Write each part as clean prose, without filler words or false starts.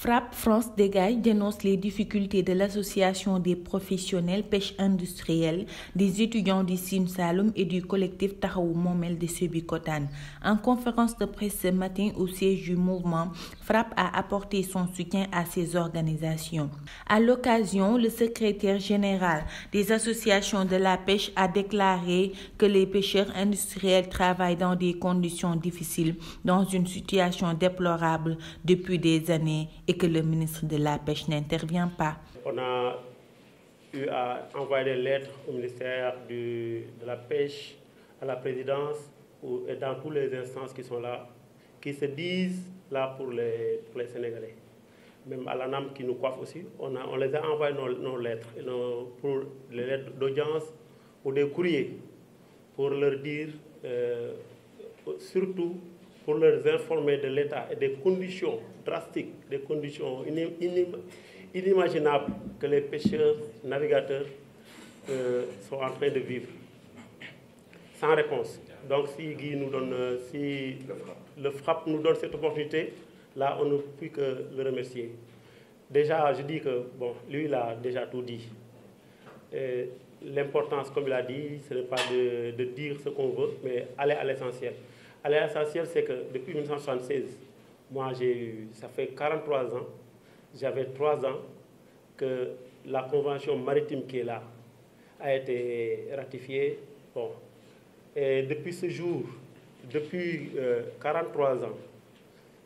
Frappe France Dégage dénonce les difficultés de l'association des professionnels pêche industrielle, des étudiants du Sine Saloum et du collectif Taxawu Moomel de Sébikotane. En conférence de presse ce matin au siège du mouvement, Frappe a apporté son soutien à ces organisations. À l'occasion, le secrétaire général des associations de la pêche a déclaré que les pêcheurs industriels travaillent dans des conditions difficiles, dans une situation déplorable depuis des années, et que le ministre de la Pêche n'intervient pas. On a eu à envoyer des lettres au ministère de la Pêche, à la présidence et dans toutes les instances qui sont là, qui se disent là pour les Sénégalais. Même à l'ANAM qui nous coiffe aussi, on les a envoyé nos lettres, pour les lettres d'audience ou des courriers, pour leur dire, surtout pour leur informer de l'état et des conditions drastiques, des conditions inimaginables que les pêcheurs, navigateurs sont en train de vivre. Sans réponse. Donc si Guy nous donne, si le Frappe nous donne cette opportunité, là on ne peut que le remercier. Déjà, je dis que, bon, lui il a déjà tout dit. L'importance, comme il a dit, ce n'est pas de dire ce qu'on veut, mais aller à l'essentiel. L'essentiel, c'est que depuis 1976, moi, ça fait 43 ans, j'avais 3 ans que la convention maritime qui est là a été ratifiée. Bon. Et depuis ce jour, depuis 43 ans,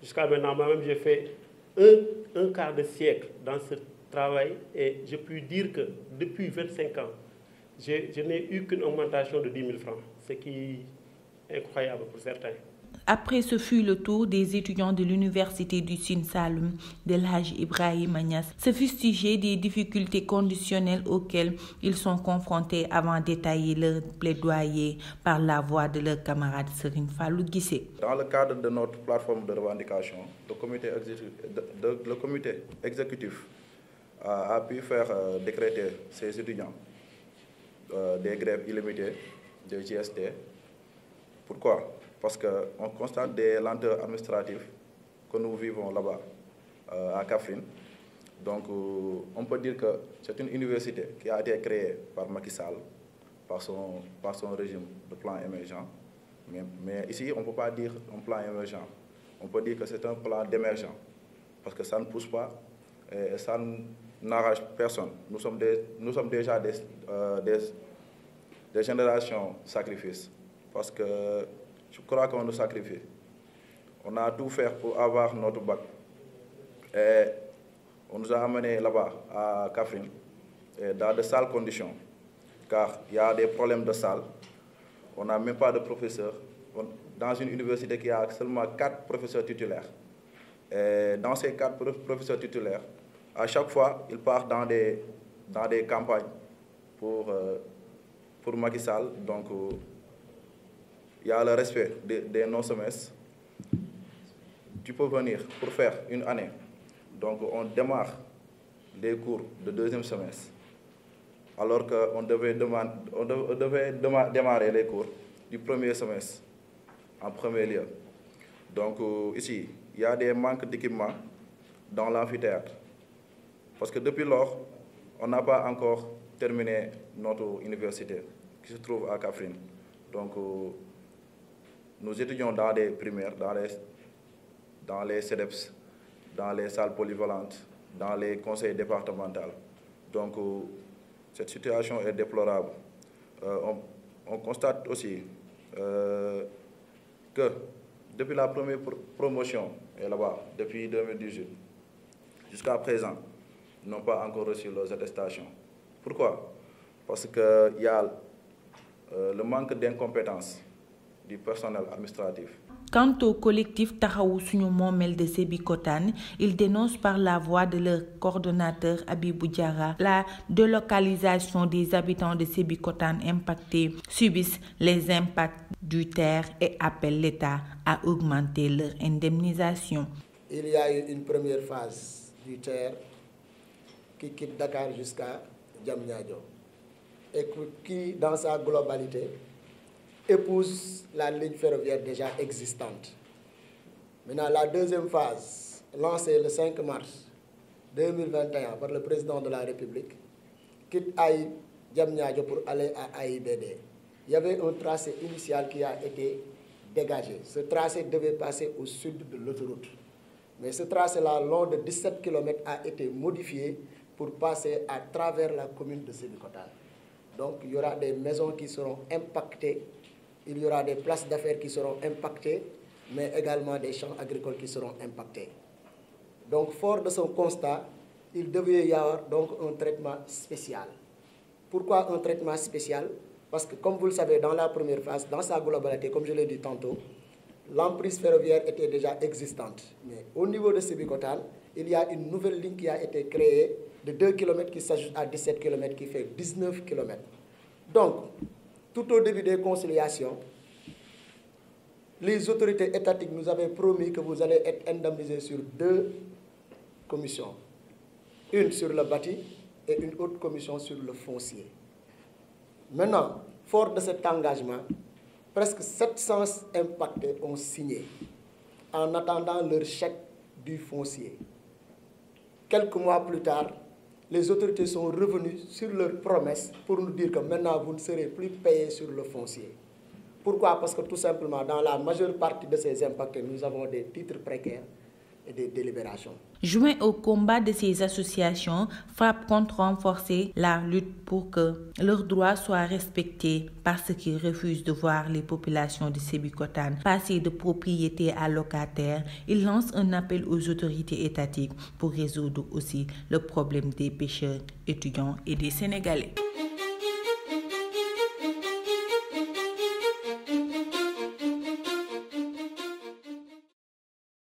jusqu'à maintenant, moi-même, j'ai fait un quart de siècle dans ce travail et je puis dire que depuis 25 ans, je n'ai eu qu'une augmentation de 10 000 francs, ce qui est incroyable pour certains. Après, ce fut le tour des étudiants de l'université du Sine Saloum, d'El Hadj Ibrahima Niass, se fustiger des difficultés conditionnelles auxquelles ils sont confrontés avant d'étayer leur plaidoyer par la voix de leur camarade Serigne Fallou Guissé. Dans le cadre de notre plateforme de revendication, le comité exécutif a pu faire décréter ces étudiants des grèves illimitées de GST. Pourquoi? Parce qu'on constate des lenteurs administratives que nous vivons là-bas, à Kaffrine. Donc, on peut dire que c'est une université qui a été créée par Macky Sall, par son régime de plan émergent. Mais ici, on ne peut pas dire un plan émergent. On peut dire que c'est un plan d'émergent. Parce que ça ne pousse pas et ça n'arrache personne. Nous sommes déjà des générations de sacrifices. Parce que je crois qu'on nous sacrifie. On a tout fait pour avoir notre bac. Et on nous a amenés là-bas, à Kaffrine, dans de sales conditions. Car il y a des problèmes de salle. On n'a même pas de professeurs. Dans une université qui a seulement 4 professeurs titulaires. Et dans ces 4 professeurs titulaires, à chaque fois, ils partent dans des campagnes pour Macky Sall. Donc, il y a le respect des non-semestres. Tu peux venir pour faire une année. Donc, on démarre les cours de 2e semestre. Alors qu'on devait démarrer les cours du 1er semestre, en premier lieu. Donc, ici, il y a des manques d'équipement dans l'amphithéâtre. Parce que depuis lors, on n'a pas encore terminé notre université, qui se trouve à Kaffrine. Donc, nous étudions dans des primaires, dans les CEDEPS, dans les salles polyvalentes, dans les conseils départementaux. Donc, cette situation est déplorable. On constate aussi que depuis la première promotion, et là-bas, depuis 2018, jusqu'à présent, ils n'ont pas encore reçu leurs attestations. Pourquoi? Parce qu'il y a le manque d'incompétence du personnel administratif. Quant au collectif Taxawu Moomel de Sébikotane, ils dénoncent par la voix de leur coordonnateur Abibou Diarra la délocalisation des habitants de Sébikotane impactés, subissent les impacts du terre et appellent l'État à augmenter leur indemnisation. Il y a eu une première phase du terre qui quitte Dakar jusqu'à Diamniadio et qui, dans sa globalité, épouse la ligne ferroviaire déjà existante. Maintenant, la deuxième phase, lancée le 5 mars 2021 par le président de la République quitte Diamniadio pour aller à AIBD. Il y avait un tracé initial qui a été dégagé. Ce tracé devait passer au sud de l'autoroute. Mais ce tracé-là, long de 17 km, a été modifié pour passer à travers la commune de Sébikotane. Donc il y aura des maisons qui seront impactées, il y aura des places d'affaires qui seront impactées, mais également des champs agricoles qui seront impactés. Donc fort de son constat, il devait y avoir donc un traitement spécial. Pourquoi un traitement spécial? Parce que comme vous le savez, dans la première phase, dans sa globalité, comme je l'ai dit tantôt, l'emprise ferroviaire était déjà existante. Mais au niveau de Sébikotane, il y a une nouvelle ligne qui a été créée de 2 km qui s'ajoute à 17 km qui fait 19 km. Donc, tout au début des conciliations, les autorités étatiques nous avaient promis que vous allez être indemnisés sur 2 commissions. Une sur le bâti et une autre commission sur le foncier. Maintenant, fort de cet engagement, presque 700 impactés ont signé en attendant leur chèque du foncier. Quelques mois plus tard, les autorités sont revenues sur leurs promesses pour nous dire que maintenant vous ne serez plus payés sur le foncier. Pourquoi? Parce que tout simplement, dans la majeure partie de ces impactés, nous avons des titres précaires et des délibérations. Joint au combat de ces associations, FRAPP compte renforcer la lutte pour que leurs droits soient respectés par ceux qui refusent de voir les populations de Sébikotane passer de propriété à locataire. Il lance un appel aux autorités étatiques pour résoudre aussi le problème des pêcheurs étudiants et des Sénégalais.